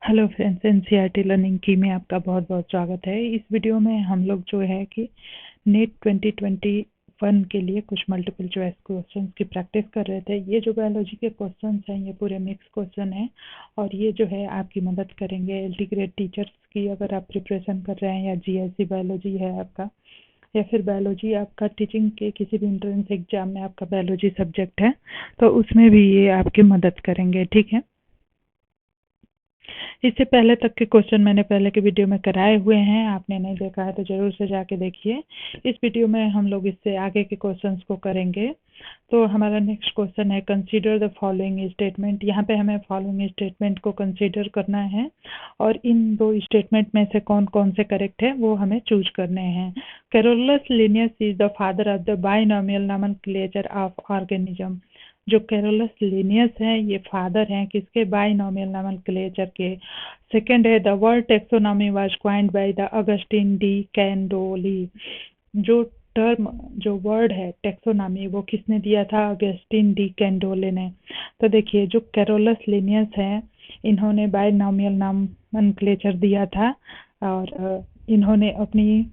Hello friends, NCERT learning की में आपका बहुत बहुत स्वागत है। इस वीडियो में हम लोग जो है कि नीट 2021 के लिए कुछ मल्टीपल चॉइस क्वेश्चंस की प्रैक्टिस कर रहे थे। ये जो बायोलॉजी के क्वेश्चंस हैं ये पूरे मिक्स क्वेश्चन हैं और ये जो है आपकी मदद करेंगे एलटी ग्रेड टीचर्स की, अगर आप प्रिपरेशन कर रहे हैं या जीएससी बायोलॉजी है आपका, या फिर बायोलॉजी आपका टीचिंग के किसी भी एंट्रेंस एग्जाम में आपका बायोलॉजी सब्जेक्ट है तो उसमें भी ये आपकी मदद करेंगे। ठीक है, इससे पहले तक के क्वेश्चन मैंने पहले के वीडियो में कराए हुए हैं, आपने नहीं देखा है तो जरूर से जाके देखिए। इस वीडियो में हम लोग इससे आगे के क्वेश्चंस को करेंगे। तो हमारा नेक्स्ट क्वेश्चन है कंसीडर द फॉलोइंग स्टेटमेंट। यहाँ पे हमें फॉलोइंग स्टेटमेंट को कंसीडर करना है और इन दो स्टेटमेंट में से कौन कौन से करेक्ट है वो हमें चूज करने हैं। Carolus Linnaeus is the father of the binomial nomenclature of organism. जो कैरोलस लिनियस हैं ये फादर हैं किसके? बाइनोमियल नॉमेनक्लेचर के। सेकेंड है the word taxonomy was coined by the Augustin de Candolle. जो टर्म, जो वर्ड है टेक्सोनॉमी, वो किसने दिया था? अगस्टिन डी कैंडोले ने। तो देखिए जो कैरोलस लिनियस है इन्होंने बाइनोमियल नॉमेनक्लेचर दिया था और इन्होंने अपनी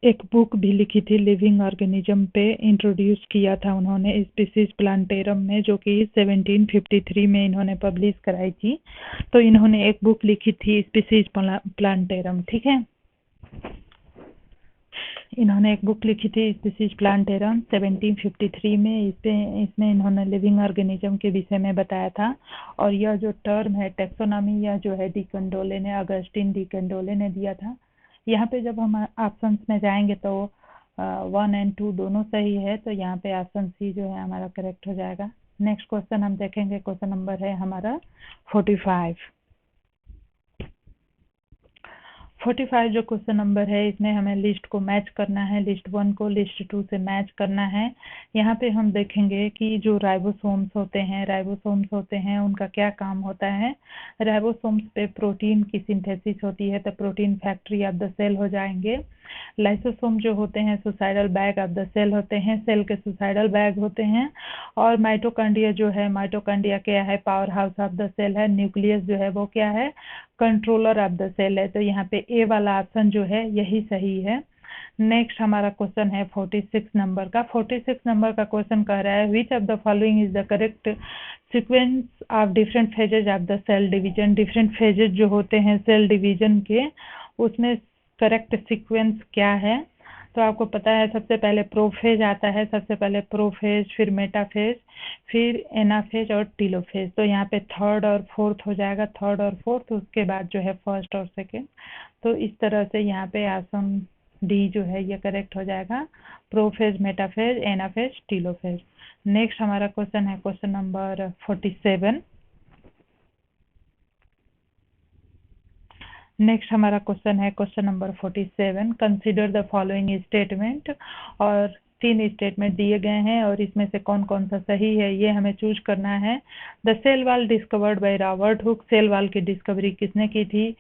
एक बुक भी लिखी थी लिविंग ऑर्गेनिज्म पे, इंट्रोड्यूस किया था उन्होंने स्पीसीज प्लांटेरम में, जो कि 1753 में इन्होंने पब्लिश कराई थी। तो इन्होंने एक बुक लिखी थी स्पीसीज प्लांटेरम। ठीक है, इन्होंने एक बुक लिखी थी स्पीसीज प्लांटेरम 1753 में। इसमें इन्होंने लिविंग ऑर्गेनिज्म के विषय में बताया था। और यह जो टर्म है टेक्सोनॉमी, यह जो है डी कैंडोले ने, अगस्टिन डी कैंडोले ने दिया था। यहाँ पे जब हम ऑप्शंस में जाएंगे तो 1 और 2 दोनों सही है, तो यहाँ पे ऑप्शन सी जो है हमारा करेक्ट हो जाएगा। नेक्स्ट क्वेश्चन हम देखेंगे, क्वेश्चन नंबर है हमारा 45। 45 जो क्वेश्चन नंबर है इसमें हमें लिस्ट को मैच करना है, लिस्ट 1 को लिस्ट 2 से मैच करना है। यहाँ पे हम देखेंगे कि जो राइबोसोम्स होते हैं उनका क्या काम होता है। राइबोसोम्स पे प्रोटीन की सिंथेसिस होती है तो protein factory of the cell हो जाएंगे। लाइसोसोम जो होते हैं suicidal bag of the cell होते हैं, सेल के सुसाइडल बैग होते हैं। और माइटोकॉन्ड्रिया जो है, माइटोकॉन्ड्रिया क्या है? Power house of the cell है। न्यूक्लियस जो है वो क्या है? कंट्रोलर ऑफ द सेल है। तो यहाँ पे ए वाला ऑप्शन जो है यही सही है। नेक्स्ट हमारा क्वेश्चन है 46 नंबर का। 46 नंबर का क्वेश्चन कह रहा है which of the following is the correct sequence of different phases of the cell division. Different phases जो होते हैं सेल डिवीजन के, उसमें करेक्ट सीक्वेंस क्या है? तो आपको पता है सबसे पहले प्रोफेज आता है, सबसे पहले प्रोफेज, फिर मेटाफेज, फिर एनाफेज और टीलोफेज। तो यहाँ पे थर्ड और फोर्थ हो जाएगा, थर्ड और फोर्थ, उसके बाद जो है फर्स्ट और सेकेंड। तो इस तरह से यहाँ पे ऑप्शन डी जो है ये करेक्ट हो जाएगा, prophase, metaphase, anaphase, telophase. Next हमारा क्वेश्चन है क्वेश्चन नंबर 47। नेक्स्ट हमारा क्वेश्चन है question number 47। Consider the following statement. और 3 स्टेटमेंट दिए गए हैं और इसमें से कौन कौन सा सही है ये हमें चूज करना है। The cell wall discovered by Robert Hooke. Cell wall की डिस्कवरी किसने की थी?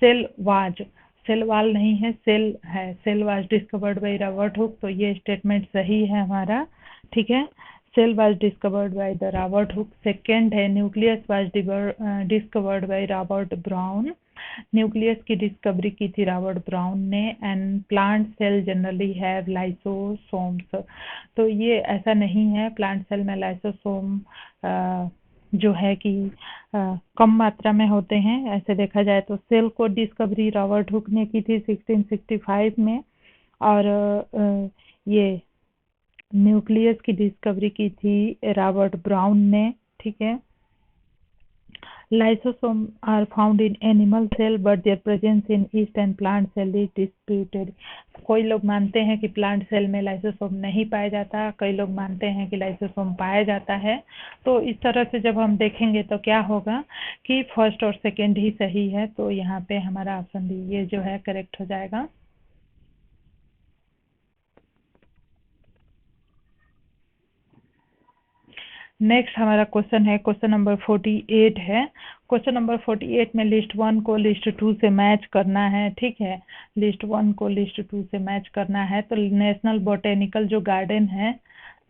सेल वाज, सेल वॉल नहीं है, सेल है। Cell was discovered by Robert Hooke, तो ये स्टेटमेंट सही है हमारा। ठीक है, cell was discovered by the Robert Hooke. Second है nucleus was discovered by Robert Brown. Nucleus की डिस्कवरी की थी रॉबर्ट ब्राउन ने। And plant cell generally have lysosomes. तो ये ऐसा नहीं है, प्लांट सेल में लाइसोसोम जो है कि कम मात्रा में होते हैं। ऐसे देखा जाए तो सेल को डिस्कवरी रॉबर्ट हुक ने की थी 1665 में और ये न्यूक्लियस की डिस्कवरी की थी रॉबर्ट ब्राउन ने। ठीक है, Lysosomes are found in animal cell but their presence in yeast and plant cell is disputed. कोई लोग मानते हैं कि प्लांट सेल में लाइसोसोम नहीं पाया जाता, कई लोग मानते हैं कि लाइसोसोम पाया जाता है। तो इस तरह से जब हम देखेंगे तो क्या होगा कि फर्स्ट और सेकेंड ही सही है। तो यहाँ पे हमारा ऑप्शन डी ये जो है करेक्ट हो जाएगा। नेक्स्ट हमारा क्वेश्चन है क्वेश्चन नंबर 48 है। क्वेश्चन नंबर 48 में लिस्ट 1 को लिस्ट 2 से मैच करना है। ठीक है, लिस्ट 1 को लिस्ट 2 से मैच करना है। तो नेशनल बोटेनिकल जो गार्डन है,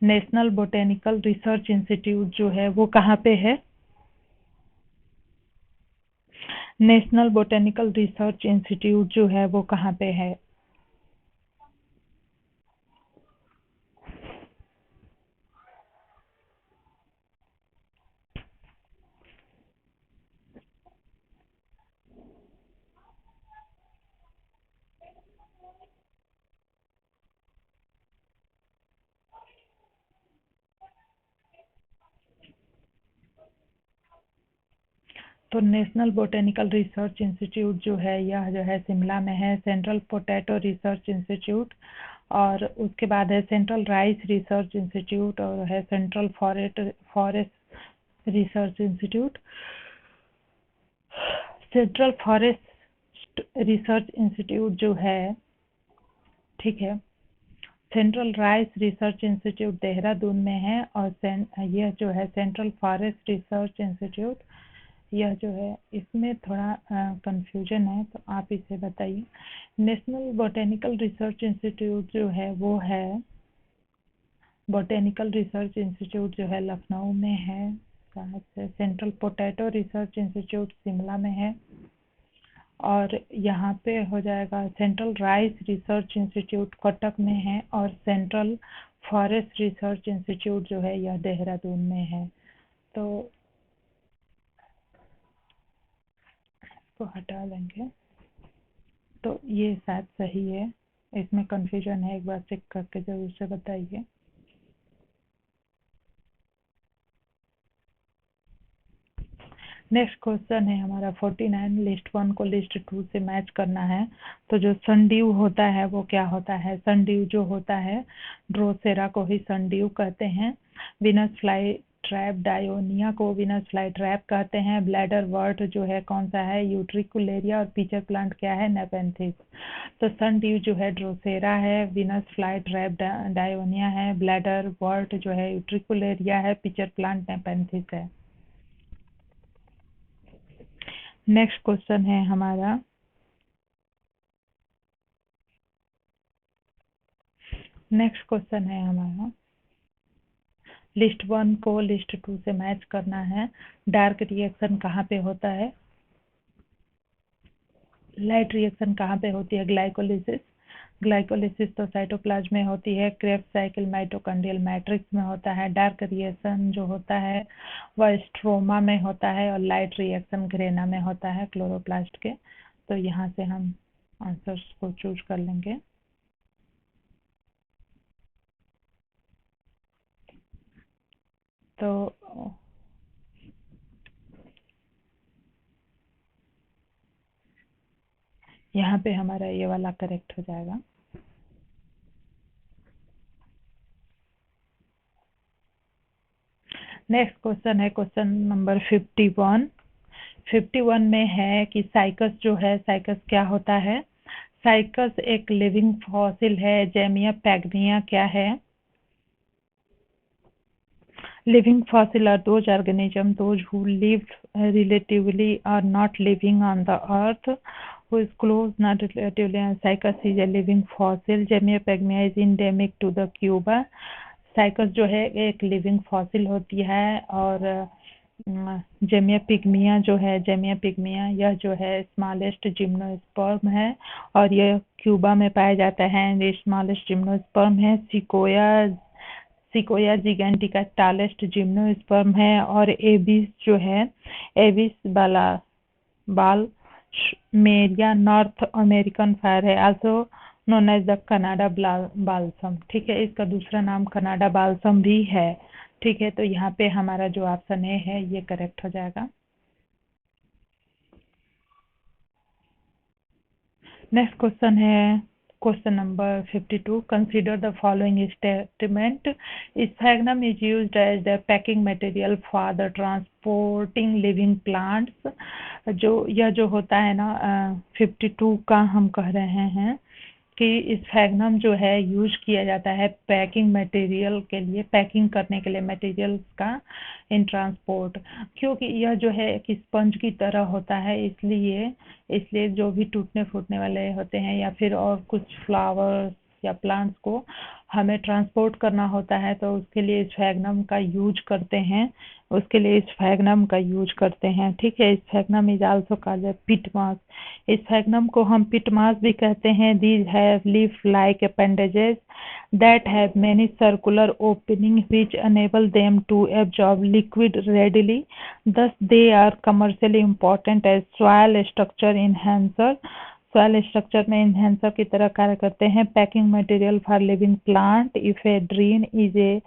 नेशनल बोटेनिकल रिसर्च इंस्टीट्यूट जो है वो कहाँ पे है? नेशनल बोटेनिकल रिसर्च इंस्टीट्यूट जो है वो कहाँ पे है? तो नेशनल बोटेनिकल रिसर्च इंस्टीट्यूट जो है यह जो है शिमला में है, सेंट्रल पोटैटो रिसर्च इंस्टीट्यूट, और उसके बाद है सेंट्रल राइस रिसर्च इंस्टीट्यूट, और है central forest research institute. Central forest research institute जो है, ठीक है, central rice research institute Dehradun में है, और यह जो है सेंट्रल फॉरेस्ट रिसर्च इंस्टीट्यूट, यह जो है इसमें थोड़ा कंफ्यूजन है, तो आप इसे बताइए। नेशनल बोटेनिकल रिसर्च इंस्टीट्यूट जो है वो है, बोटेनिकल रिसर्च इंस्टीट्यूट जो है लखनऊ में है शायद से, central potato research institute Shimla में है, और यहाँ पे हो जाएगा central rice research institute Cuttack में है, और सेंट्रल फॉरेस्ट रिसर्च इंस्टीट्यूट जो है यह देहरादून में है। तो इसको हटा देंगे, तो ये शायद सही है। इसमें कंफ्यूजन है, एक बार चेक करके जरूर से बताइए। नेक्स्ट क्वेश्चन है हमारा 49, लिस्ट 1 को लिस्ट 2 से मैच करना है। तो जो सनड्यू होता है वो क्या होता है? सनड्यू जो होता है ड्रोसेरा को ही सनड्यू कहते हैं। विनस फ्लाई ट्रैप डायोनिया को विनस फ्लाई ट्रैप कहते हैं। ब्लैडर वर्ट जो है कौन सा है? यूट्रिकुलेरिया, और पीचर प्लांट क्या है? नेपेंथिस। तो सनड्यू जो है ड्रोसेरा है, विनस फ्लाई ट्रैप डायोनिया है, ब्लैडर वर्ट जो है यूट्रिकुलेरिया है, पीचर प्लांट नेपेंथिस है। नेक्स्ट क्वेश्चन है हमारा लिस्ट 1 को लिस्ट 2 से मैच करना है। डार्क रिएक्शन कहाँ पे होता है? लाइट रिएक्शन कहाँ पे होती है? ग्लाइकोलिसिस। ग्लाइकोलिसिस तो साइटोप्लाज्म में होती है। क्रेब्स साइकिल माइटोकॉन्ड्रियल मैट्रिक्स में होता है। डार्क रिएक्शन जो होता है वह स्ट्रोमा में होता है, और लाइट रिएक्शन ग्रेना में होता है क्लोरोप्लास्ट के। तो यहाँ से हम आंसर्स को चूज कर लेंगे। तो यहाँ पे हमारा ये वाला करेक्ट हो जाएगा। नेक्स्ट क्वेश्चन है क्वेश्चन नंबर 51। 51 में है कि साइकस जो है, साइकस क्या होता है? साइकस एक लिविंग फॉसिल है। जेमिया पैगमिया क्या है? Living fossil are those organisms those who lived relatively are not living on the earth, who is close not relatively. Cycas is a living fossil. Gemia pygmea is endemic to the Cuba. Cycas जो है एक living fossil होती है, और जेमिया पिग्मिया जो है, जेमिया पिग्मिया यह जो है स्मॉलेस्ट जिम्नोस्पर्म है, और यह क्यूबा में पाया जाता है। ये स्मॉलेस्ट जिम्नोस्पर्म है। सिकोया जिगेंटिका टालेस्ट जिम्नोस्पर्म है, और एबिस जो है, abies balsamea North American fir है, also known as the Canada balsam. ठीक है, इसका दूसरा नाम कनाडा बाल्सम भी है। ठीक है, तो यहाँ पे हमारा जो ऑप्शन ए है ये करेक्ट हो जाएगा। नेक्स्ट क्वेश्चन है question number 52। Consider the following statement. Sphagnum is used as the packing material for the transporting living plants. यह जो होता है ना 52 का हम कह रहे हैं कि स्फैग्नम जो है यूज किया जाता है पैकिंग मटेरियल के लिए, पैकिंग करने के लिए मटेरियल का इन ट्रांसपोर्ट, क्योंकि यह जो है कि स्पंज की तरह होता है, इसलिए जो भी टूटने फूटने वाले होते हैं या फिर और कुछ फ्लावर्स या प्लांट्स को हमें ट्रांसपोर्ट करना होता है तो उसके लिए स्फैग्नम का यूज करते हैं, ठीक है। Sphagnum is also called peat moss. Sphagnum को हम पिट मास भी कहते हैं। These have leaf like appendages that have many circular openings which enable them to absorb liquid readily. Thus, they are commercially important as soil structure enhancer. Soil structure में enhancer की तरह कार्य करते हैं। Packing material for living plant. Ephedrine is a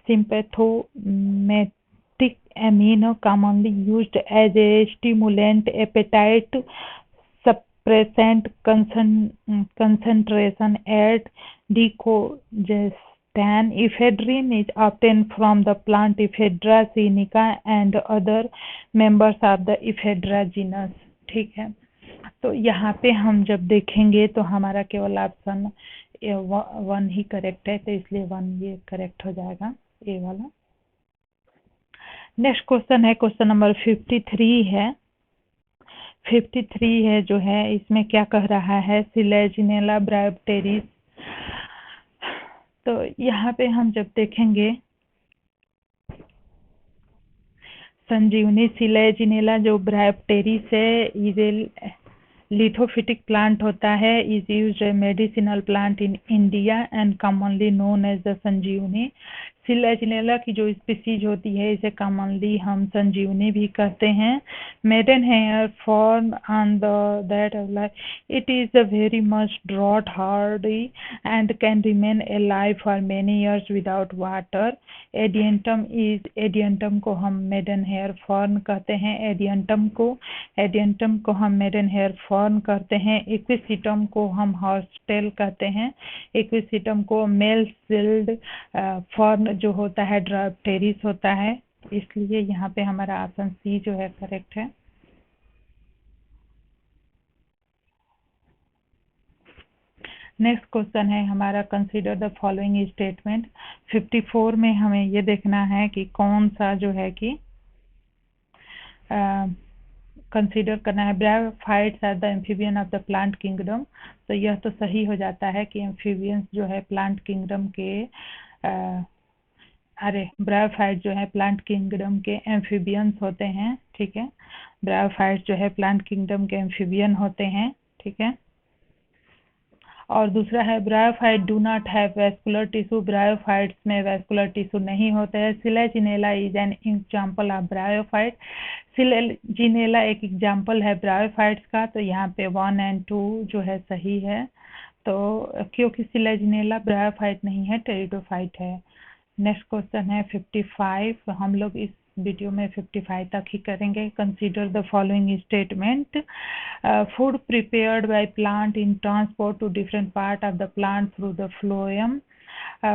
sympathomatic amino commonly used as a stimulant, appetite suppressant, concentration at decogestan. Ephedrine is obtained from the plant Ephedra sinica and other members of the Ephedra genus। ठीक है, तो यहाँ पे हम जब देखेंगे तो हमारा केवल ऑप्शन 1 ही करेक्ट है, तो इसलिए 1 ये करेक्ट हो जाएगा, ए वाला। नेक्स्ट क्वेश्चन है, क्वेश्चन नंबर 53 है। 53 है जो है, इसमें क्या कह रहा है, सिलेजिनेला ब्रायोप्टेरिस। तो यहाँ पे हम जब देखेंगे संजीवनी सिलेजिनेला जो ब्रायोप्टेरिस है, इज लिथोफिटिक प्लांट होता है, is used medicinal plant in India and commonly known as the Sanjeevani. Selaginella की जो स्पीसीज होती है इसे कॉमनली हम संजीवनी भी कहते हैं। Maiden hair fern on the that it is a very much drought hardy and can remain alive for many years without water. Adiantum को हम मेडन हेयर फॉर्न कहते हैं। एडियंटम को हम मेडन हेयर फॉर्न कहते हैं। इक्विसिटम को हम हॉर्सटेल कहते हैं। इक्विसिटम को मेल सिल्ड फॉर्न जो होता है ब्रायोप्टेरिस होता है, इसलिए यहाँ पे हमारा ऑप्शन सी जो है करेक्ट है। नेक्स्ट क्वेश्चन है हमारा, कंसीडर द फॉलोइंग स्टेटमेंट। 54 में हमें ये देखना है कि कौन सा जो है कि कंसीडर करना है। Bryophytes are the amphibian of the plant kingdom. तो यह तो सही हो जाता है कि एम्फीबियंस जो है प्लांट किंगडम के ब्रायोफाइट जो है प्लांट किंगडम के एम्फीबियंस होते हैं, ठीक है। ब्रायोफाइट्स जो है प्लांट किंगडम के एम्फीबियन होते हैं, ठीक है। और दूसरा है bryophyte do not have vascular tissue. Bryophytes में वैस्कुलर टिश्यू नहीं होते हैं। Selaginella is an example of bryophyte. Selaginella एक एग्जाम्पल है ब्रायोफाइट्स का, तो यहाँ पे 1 और 2 जो है सही है। तो क्योंकि सिलेजिनेला ब्रायोफाइट नहीं है, टेरिडोफाइट है। नेक्स्ट क्वेश्चन है 55। हम लोग इस वीडियो में 55 तक ही करेंगे। Consider the following statement. Food prepared by plant in transport to different part of the plant through the phloem.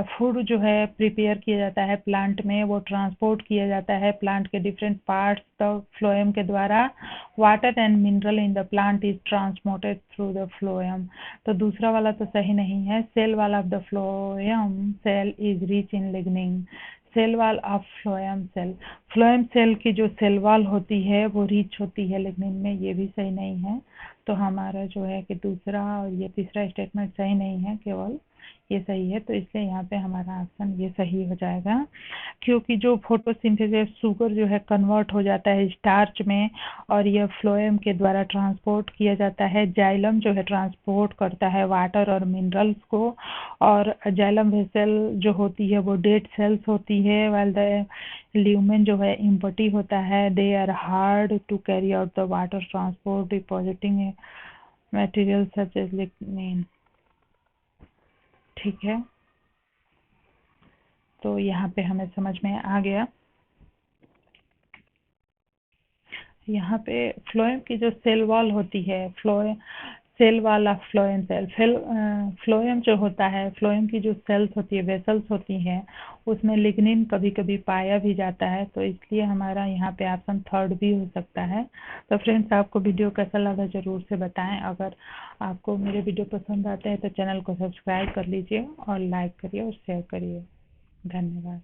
Food जो है प्रिपेयर किया जाता है प्लांट में, वो ट्रांसपोर्ट किया जाता है प्लांट के डिफरेंट पार्ट्स तक फ्लोएम के द्वारा। Water and mineral in the plant is transported through the phloem. तो दूसरा वाला तो सही नहीं है। Cell wall of the phloem cell is rich in lignin. Cell wall of phloem cell की जो सेल वॉल होती है वो रिच होती है लिग्निन में, ये भी सही नहीं है। तो हमारा जो है कि दूसरा और ये तीसरा स्टेटमेंट सही नहीं है, केवल ये सही है। तो इसलिए यहाँ पे हमारा ऑप्शन ये सही हो जाएगा, क्योंकि जो फोटोसिंथेसिस शुगर जो है कन्वर्ट हो जाता है स्टार्च में और यह फ्लोएम के द्वारा ट्रांसपोर्ट किया जाता है। जाइलम जो है ट्रांसपोर्ट करता है वाटर और मिनरल्स को, और जाइलम वेसल जो होती है वो डेड सेल्स होती है, वाइल द ल्यूमेन जो है एम्प्टी होता है। They are hard to carry out the water transport depositing material such as lignin, ठीक है। तो यहाँ पे हमें समझ में आ गया। यहाँ पे फ्लोएम की जो सेल वॉल होती है, cell wall of phloem cell, phloem जो होता है, फ्लोएम की जो सेल्स होती है, वेसल्स होती हैं, उसमें लिग्निन कभी कभी पाया भी जाता है। तो इसलिए हमारा यहाँ पे ऑप्शन 3 भी हो सकता है। तो फ्रेंड्स, आपको वीडियो कैसा लगा ज़रूर से बताएं। अगर आपको मेरे वीडियो पसंद आते हैं तो चैनल को सब्सक्राइब कर लीजिए और लाइक करिए और शेयर करिए। धन्यवाद।